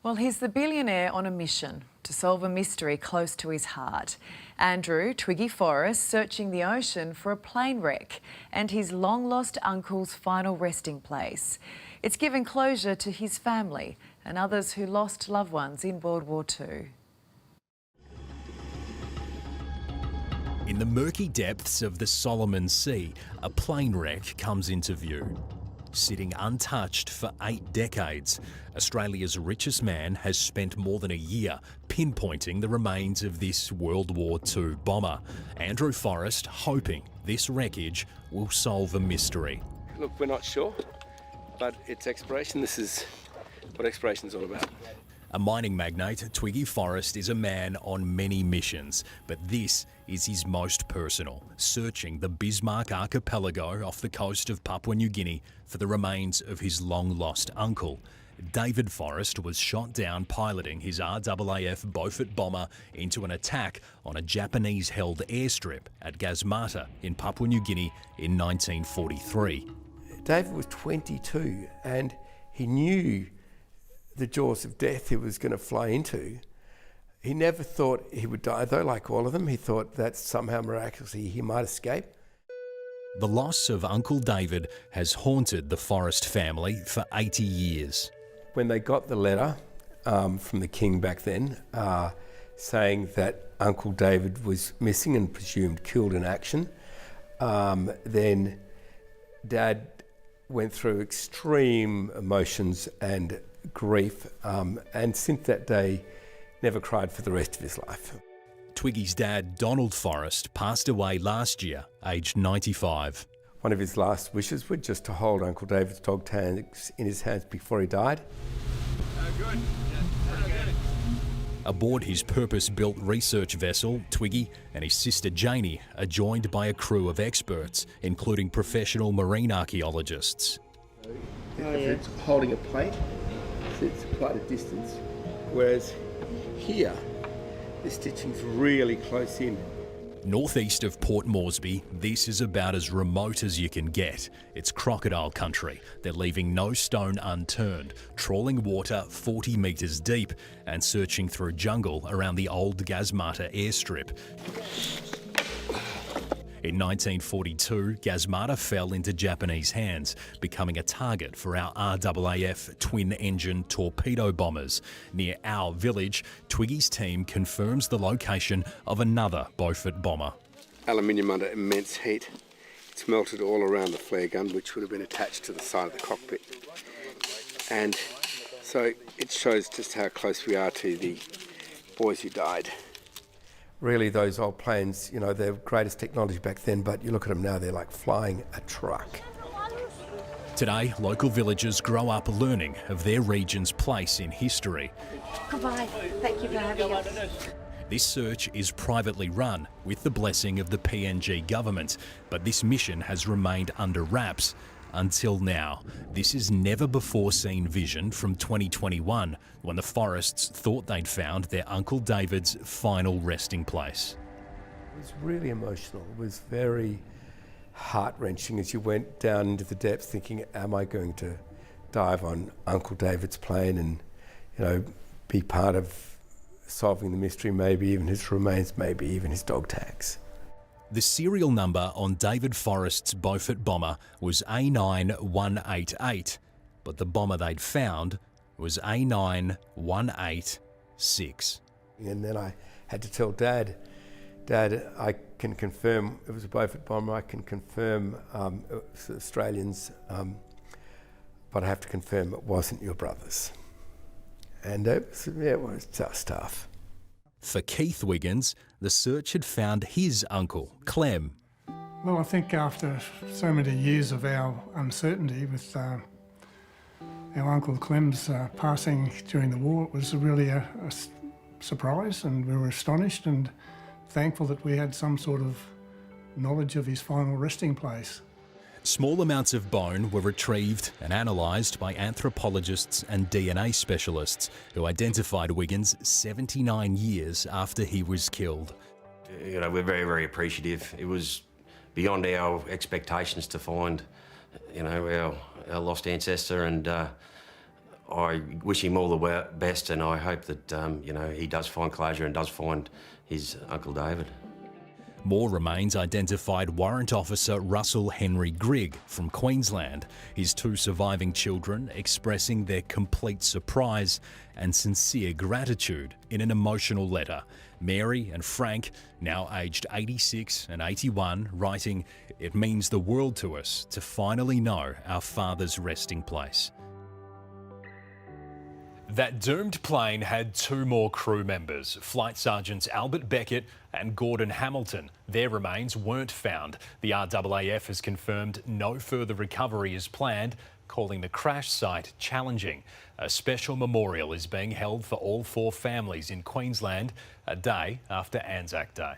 Well, he's the billionaire on a mission to solve a mystery close to his heart. Andrew Twiggy Forrest searching the ocean for a plane wreck and his long-lost uncle's final resting place. It's given closure to his family and others who lost loved ones in World War II. In the murky depths of the Solomon Sea, a plane wreck comes into view. Sitting untouched for 8 decades, Australia's richest man has spent more than a year pinpointing the remains of this World War II bomber. Andrew Forrest hoping this wreckage will solve a mystery. Look, we're not sure, but it's exploration. This is what exploration is all about. A mining magnate, Twiggy Forrest is a man on many missions, but this is his most personal, searching the Bismarck archipelago off the coast of Papua New Guinea for the remains of his long-lost uncle. David Forrest was shot down piloting his RAAF Beaufort bomber into an attack on a Japanese-held airstrip at Gasmata in Papua New Guinea in 1943. David was 22 and he knew the jaws of death he was going to fly into. He never thought he would die though, like all of them. He thought that somehow miraculously he might escape. The loss of Uncle David has haunted the Forrest family for 80 years. When they got the letter from the King back then, saying that Uncle David was missing and presumed killed in action, then Dad went through extreme emotions and grief, and since that day never cried for the rest of his life. Twiggy's dad, Donald Forrest, passed away last year, aged 95. One of his last wishes was just to hold Uncle David's dog tags in his hands before he died. Good. Aboard his purpose-built research vessel, Twiggy and his sister Janie are joined by a crew of experts, including professional marine archaeologists. It's holding a plate, so it's quite a distance, whereas here, the stitching's really close in. Northeast of Port Moresby, this is about as remote as you can get. It's crocodile country. They're leaving no stone unturned, trawling water 40 metres deep and searching through jungle around the old Gasmata airstrip. In 1942, Gasmata fell into Japanese hands, becoming a target for our RAAF twin-engine torpedo bombers. Near our village, Twiggy's team confirms the location of another Beaufort bomber. Aluminium under immense heat. It's melted all around the flare gun, which would have been attached to the side of the cockpit. And so it shows just how close we are to the boys who died. Really, those old planes, you know, they're greatest technology back then, but you look at them now, they're like flying a truck. Today, local villagers grow up learning of their region's place in history. Goodbye. Thank you for having us. This search is privately run with the blessing of the PNG government, but this mission has remained under wraps until now. This is never-before-seen vision from 2021, when the Forrests thought they'd found their Uncle David's final resting place. It was really emotional. It was very heart-wrenching as you went down into the depths thinking, am I going to dive on Uncle David's plane and, you know, be part of solving the mystery, maybe even his remains, maybe even his dog tags. The serial number on David Forrest's Beaufort bomber was A9188, but the bomber they'd found was A9186. And then I had to tell Dad, I can confirm it was a Beaufort bomber, I can confirm it was Australians, but I have to confirm it wasn't your brother's. And it was just tough. For Keith Wiggins, the search had found his uncle, Clem. Well, I think after so many years of our uncertainty with our Uncle Clem's passing during the war, it was really a surprise, and we were astonished and thankful that we had some sort of knowledge of his final resting place. Small amounts of bone were retrieved and analysed by anthropologists and DNA specialists who identified Wiggins 79 years after he was killed. You know, we're very, very appreciative. It was beyond our expectations to find, you know, our lost ancestor, and I wish him all the best, and I hope that, you know, he does find closure and does find his Uncle David. More remains identified Warrant Officer Russell Henry Grigg from Queensland, his 2 surviving children expressing their complete surprise and sincere gratitude in an emotional letter. Mary and Frank, now aged 86 and 81, writing, "It means the world to us to finally know our father's resting place." That doomed plane had 2 more crew members, Flight Sergeants Albert Beckett and Gordon Hamilton. Their remains weren't found. The RAAF has confirmed no further recovery is planned, calling the crash site challenging. A special memorial is being held for all 4 families in Queensland a day after Anzac Day.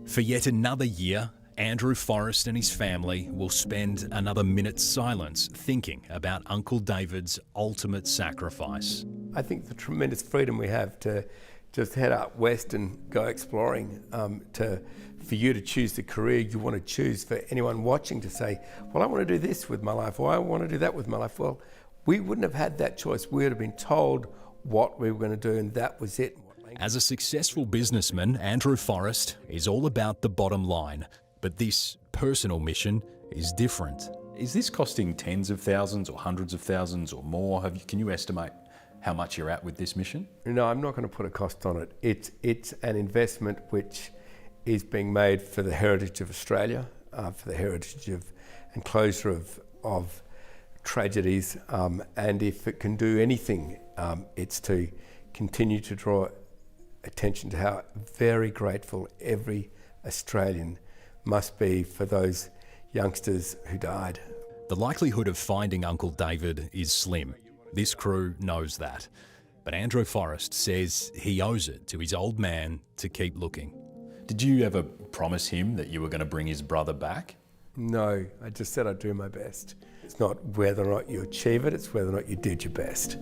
For yet another year, Andrew Forrest and his family will spend another minute's silence thinking about Uncle David's ultimate sacrifice. I think the tremendous freedom we have to just head out west and go exploring, for you to choose the career you want to choose, for anyone watching to say, well, I want to do this with my life, or I want to do that with my life. Well, we wouldn't have had that choice. We would have been told what we were going to do, and that was it. As a successful businessman, Andrew Forrest is all about the bottom line. But this personal mission is different. Is this costing tens of thousands or hundreds of thousands or more? Can you estimate how much you're at with this mission? No, I'm not going to put a cost on it. It's an investment which is being made for the heritage of Australia, for the heritage of and closure of tragedies. And if it can do anything, it's to continue to draw attention to how very grateful every Australian must be for those youngsters who died. The likelihood of finding Uncle David is slim. This crew knows that. But Andrew Forrest says he owes it to his old man to keep looking. Did you ever promise him that you were going to bring his brother back? No, I just said I'd do my best. It's not whether or not you achieve it, it's whether or not you did your best.